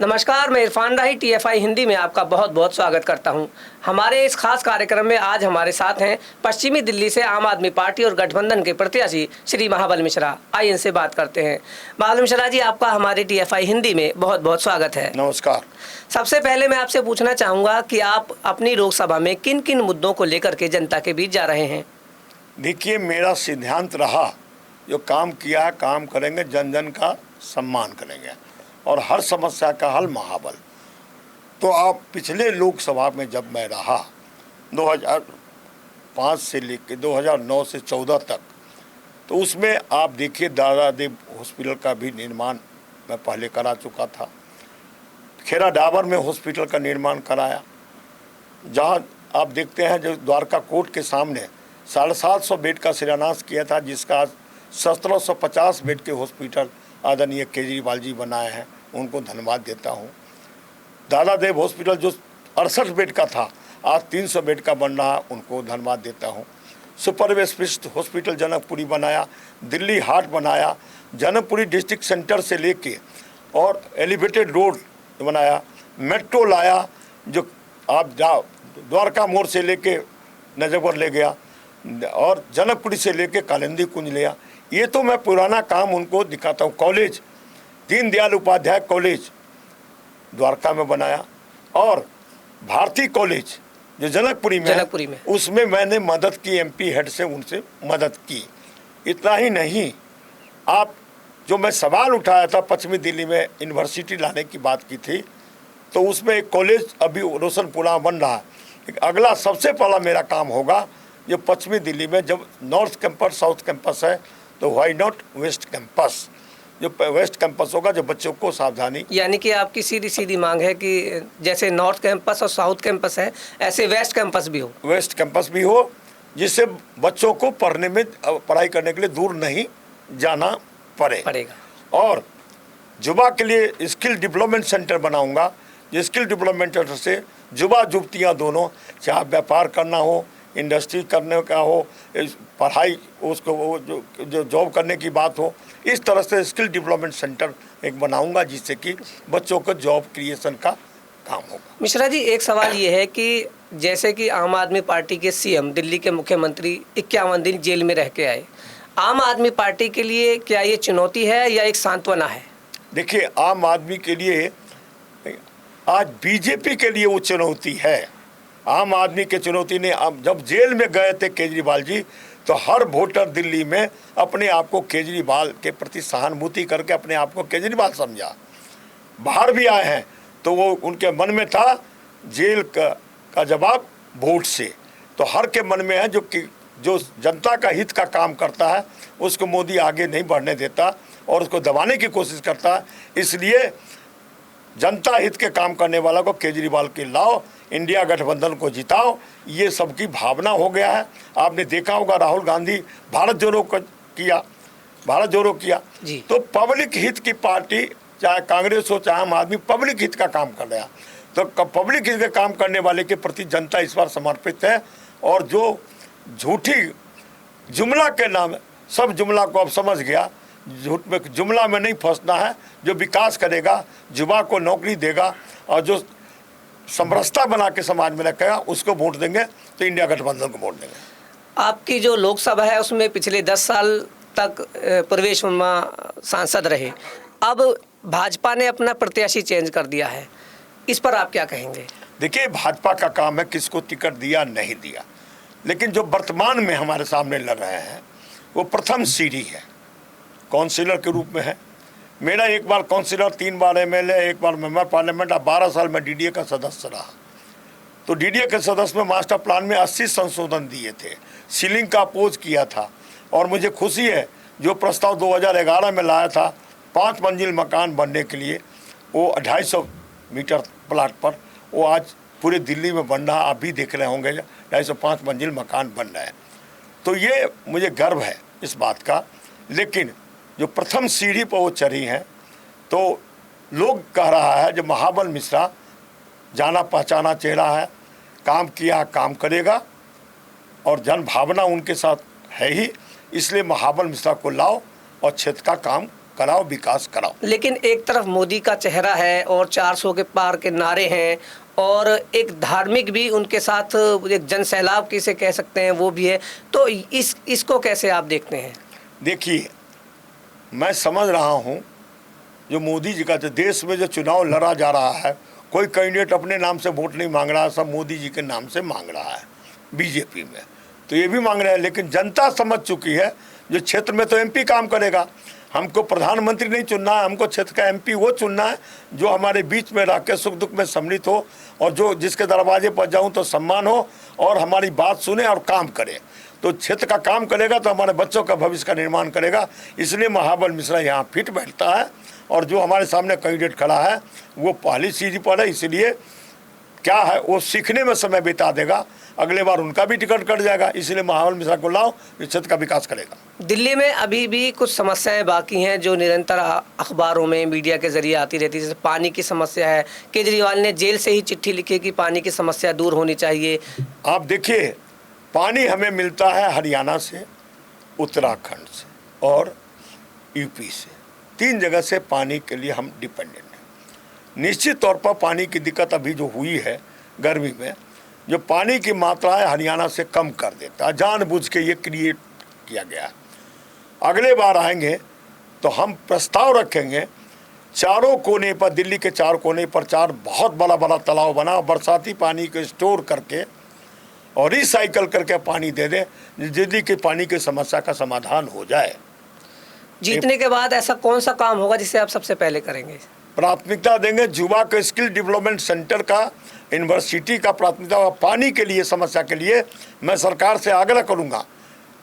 नमस्कार, मैं इरफान राही TFI हिंदी में आपका बहुत बहुत स्वागत करता हूं। हमारे इस खास कार्यक्रम में आज हमारे साथ हैं पश्चिमी दिल्ली से आम आदमी पार्टी और गठबंधन के प्रत्याशी श्री महाबल मिश्रा। आइए इनसे बात करते हैं। महाबल मिश्रा जी, आपका हमारे TFI हिंदी में बहुत बहुत स्वागत है। नमस्कार। सबसे पहले मैं आपसे पूछना चाहूँगा कि आप अपनी लोकसभा में किन किन मुद्दों को लेकर के जनता के बीच जा रहे हैं? देखिए, मेरा सिद्धांत रहा जो काम किया है काम करेंगे, जन जन का सम्मान करेंगे और हर समस्या का हल महाबल। तो आप पिछले लोकसभा में जब मैं रहा 2005 से लेकर 2009 से 14 तक, तो उसमें आप देखिए दादा देव हॉस्पिटल का भी निर्माण मैं पहले करा चुका था। खेरा डाबर में हॉस्पिटल का निर्माण कराया। जहाँ आप देखते हैं जो द्वारका कोर्ट के सामने 750 बेड का शिलान्यास किया था, जिसका आज 1750 बेड के हॉस्पिटल आदरणीय केजरीवाल जी बनाए हैं, उनको धन्यवाद देता हूँ। दादा देव हॉस्पिटल जो 68 बेड का था आज 300 बेड का बन रहा है, उनको धन्यवाद देता हूँ। सुपर स्पेशलिस्ट हॉस्पिटल जनकपुरी बनाया, दिल्ली हाट बनाया, जनकपुरी डिस्ट्रिक्ट सेंटर से लेके और एलिवेटेड रोड बनाया, मेट्रो लाया जो आप द्वारका मोड़ से लेके नजफगढ़ ले गया और जनकपुरी से लेके कालिंदी कुंज लिया। ये तो मैं पुराना काम उनको दिखाता हूँ। कॉलेज दीनदयाल उपाध्याय कॉलेज द्वारका में बनाया और भारती कॉलेज जो जनकपुरी में उसमें मैंने मदद की, MP हेड से उनसे मदद की। इतना ही नहीं, आप जो मैं सवाल उठाया था पश्चिमी दिल्ली में यूनिवर्सिटी लाने की बात की थी, तो उसमें एक कॉलेज अभी रोशनपुरा बन रहा है। अगला सबसे पहला मेरा काम होगा जो पश्चिमी दिल्ली में जब नॉर्थ कैंपस साउथ कैंपस है, तो व्हाई नॉट वेस्ट कैंपस, जो वेस्ट कैंपस होगा जो बच्चों को सावधानी। यानी कि आपकी सीधी सीधी मांग है कि जैसे नॉर्थ कैंपस और साउथ कैंपस है, ऐसे वेस्ट कैंपस भी हो। वेस्ट कैंपस भी हो, जिससे बच्चों को पढ़ने में पढ़ाई करने के लिए दूर नहीं जाना पड़ेगा। और युवा के लिए स्किल डेवलपमेंट सेंटर बनाऊंगा। जो स्किल डेवलपमेंट सेंटर से युवा युवतियाँ दोनों, चाहे व्यापार करना हो, इंडस्ट्री करने का हो, पढ़ाई उसको जो जॉब करने की बात हो, इस तरह से स्किल डेवलपमेंट सेंटर एक बनाऊंगा जिससे कि बच्चों को जॉब क्रिएशन का काम होगा। मिश्रा जी, एक सवाल ये है कि जैसे कि आम आदमी पार्टी के CM दिल्ली के मुख्यमंत्री 51 दिन जेल में रह के आए, आम आदमी पार्टी के लिए क्या ये चुनौती है या एक सांत्वना है? देखिए, आम आदमी के लिए आज BJP के लिए वो चुनौती है। आम आदमी के चुनौती ने, अब जब जेल में गए थे केजरीवाल जी, तो हर वोटर दिल्ली में अपने आप को केजरीवाल के प्रति सहानुभूति करके अपने आप को केजरीवाल समझा। बाहर भी आए हैं तो वो उनके मन में था जेल का जवाब वोट से। तो हर के मन में है जो जनता का हित का काम करता है उसको मोदी आगे नहीं बढ़ने देता और उसको दबाने की कोशिश करता है। इसलिए जनता हित के काम करने वाला को केजरीवाल के लाओ, इंडिया गठबंधन को जिताओ, ये सबकी भावना हो गया है। आपने देखा होगा राहुल गांधी भारत जोड़ो किया जी। तो पब्लिक हित की पार्टी, चाहे कांग्रेस हो चाहे आम आदमी, पब्लिक हित का काम कर रहा। तो पब्लिक हित का काम करने वाले के प्रति जनता इस बार समर्पित है। और जो झूठी जुमला के नाम, सब जुमला को अब समझ गया, झूठ में जुमला में नहीं फंसना है। जो विकास करेगा, युवा को नौकरी देगा और जो समरसता बना के समाज में रखेगा, उसको वोट देंगे। तो इंडिया गठबंधन को वोट देंगे। आपकी जो लोकसभा है उसमें पिछले 10 साल तक प्रवेश वर्मा सांसद रहे, अब भाजपा ने अपना प्रत्याशी चेंज कर दिया है, इस पर आप क्या कहेंगे? देखिए, भाजपा का काम है किसको टिकट दिया नहीं दिया, लेकिन जो वर्तमान में हमारे सामने लड़ रहे हैं वो प्रथम सीढ़ी है, काउंसिलर के रूप में है। मेरा एक बार काउंसिलर, 3 बार MLA, 1 बार मेंबर पार्लियामेंट, अब 12 साल में DDA का सदस्य रहा। तो DDA के सदस्य में मास्टर प्लान में 80 संशोधन दिए थे, सीलिंग का अपोज किया था। और मुझे खुशी है जो प्रस्ताव 2011 में लाया था 5 मंजिल मकान बनने के लिए, वो 250 मीटर प्लाट पर, वो आज पूरे दिल्ली में बन रहा। आप भी देख रहे होंगे 250 मंजिल मकान बन रहे हैं। तो ये मुझे गर्व है इस बात का। लेकिन जो प्रथम सीढ़ी पर वो चढ़ी हैं, तो लोग कह रहा है जो महाबल मिश्रा जाना पहचाना चेहरा है, काम किया काम करेगा और जन भावना उनके साथ है ही, इसलिए महाबल मिश्रा को लाओ और क्षेत्र का काम कराओ, विकास कराओ। लेकिन एक तरफ मोदी का चेहरा है और 400 के पार के नारे हैं और एक धार्मिक भी उनके साथ, एक जन सैलाब किसे कह सकते हैं वो भी है, तो इसको कैसे आप देखते हैं? देखिए, मैं समझ रहा हूँ जो मोदी जी का जो देश में जो चुनाव लड़ा जा रहा है, कोई कैंडिडेट अपने नाम से वोट नहीं मांग रहा है, सब मोदी जी के नाम से मांग रहा है। बीजेपी में तो ये भी मांग रहे हैं, लेकिन जनता समझ चुकी है जो क्षेत्र में तो एमपी काम करेगा। हमको प्रधानमंत्री नहीं चुनना है, हमको क्षेत्र का एमपी वो चुनना है जो हमारे बीच में रह के सुख दुख में सम्मिलित हो और जो जिसके दरवाजे पर जाऊं तो सम्मान हो और हमारी बात सुने और काम करे। तो क्षेत्र का काम करेगा तो हमारे बच्चों का भविष्य का निर्माण करेगा। इसलिए महाबल मिश्रा यहाँ फिट बैठता है और जो हमारे सामने कैंडिडेट खड़ा है वो पहली सीढ़ी पर है। इसलिए क्या है, वो सीखने में समय बिता देगा, अगले बार उनका भी टिकट कट जाएगा। इसलिए महाबल मिश्रा को लाओ, इस क्षेत्र का विकास करेगा। दिल्ली में अभी भी कुछ समस्याएं बाकी हैं जो निरंतर अखबारों में मीडिया के जरिए आती रहती है, जैसे पानी की समस्या है। केजरीवाल ने जेल से ही चिट्ठी लिखी कि पानी की समस्या दूर होनी चाहिए। आप देखिए, पानी हमें मिलता है हरियाणा से, उत्तराखंड से और यूपी से, 3 जगह से पानी के लिए हम डिपेंडेंट हैं। निश्चित तौर पर पानी की दिक्कत अभी जो हुई है गर्मी में, जो पानी की मात्रा है हरियाणा से कम कर देता है, जानबूझ के ये क्रिएट किया गया है। अगले बार आएंगे तो हम प्रस्ताव रखेंगे, चारों कोने पर, दिल्ली के 4 कोने पर 4 बहुत बड़ा बड़ा तालाब बना, बरसाती पानी को स्टोर करके और रिसाइकल करके पानी दे दे, दिल्ली के पानी की समस्या का समाधान हो जाए। जीतने के बाद ऐसा कौन सा काम होगा जिसे आप सबसे पहले करेंगे? प्राथमिकता देंगे युवा के स्किल डेवलपमेंट सेंटर का, यूनिवर्सिटी का प्राथमिकता होगा। पानी के लिए, समस्या के लिए मैं सरकार से आग्रह करूंगा,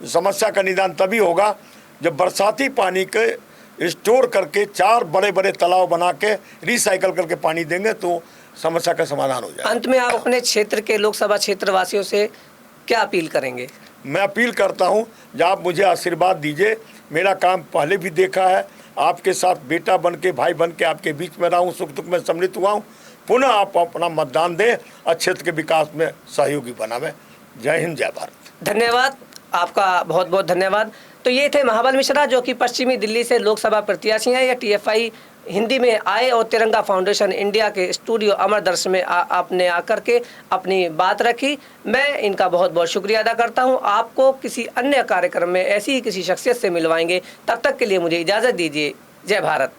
समस्या का निदान तभी होगा जब बरसाती पानी के स्टोर करके 4 बड़े बड़े तालाब बना के रिसाइकल करके पानी देंगे तो समस्या का समाधान हो जाए। अंत में आप अपने क्षेत्र के लोकसभा क्षेत्र वासियों से क्या अपील करेंगे? मैं अपील करता हूं, जब आप मुझे आशीर्वाद दीजिए, मेरा काम पहले भी देखा है, आपके साथ बेटा बन के, भाई बन के आपके बीच में रहा हूँ, सुख दुख में सम्मिलित हुआ हूँ। पुनः आप अपना मतदान दें और क्षेत्र के विकास में सहयोगी बनावें। जय हिंद, जय भारत। धन्यवाद, आपका बहुत बहुत धन्यवाद। तो ये थे महाबल मिश्रा जो कि पश्चिमी दिल्ली से लोकसभा प्रत्याशी हैं। या TFI हिंदी में आए और तिरंगा फाउंडेशन इंडिया के स्टूडियो अमरदर्श में आपने आकर के अपनी बात रखी। मैं इनका बहुत बहुत शुक्रिया अदा करता हूं। आपको किसी अन्य कार्यक्रम में ऐसी ही किसी शख्सियत से मिलवाएंगे, तब तक के लिए मुझे इजाज़त दीजिए। जय भारत।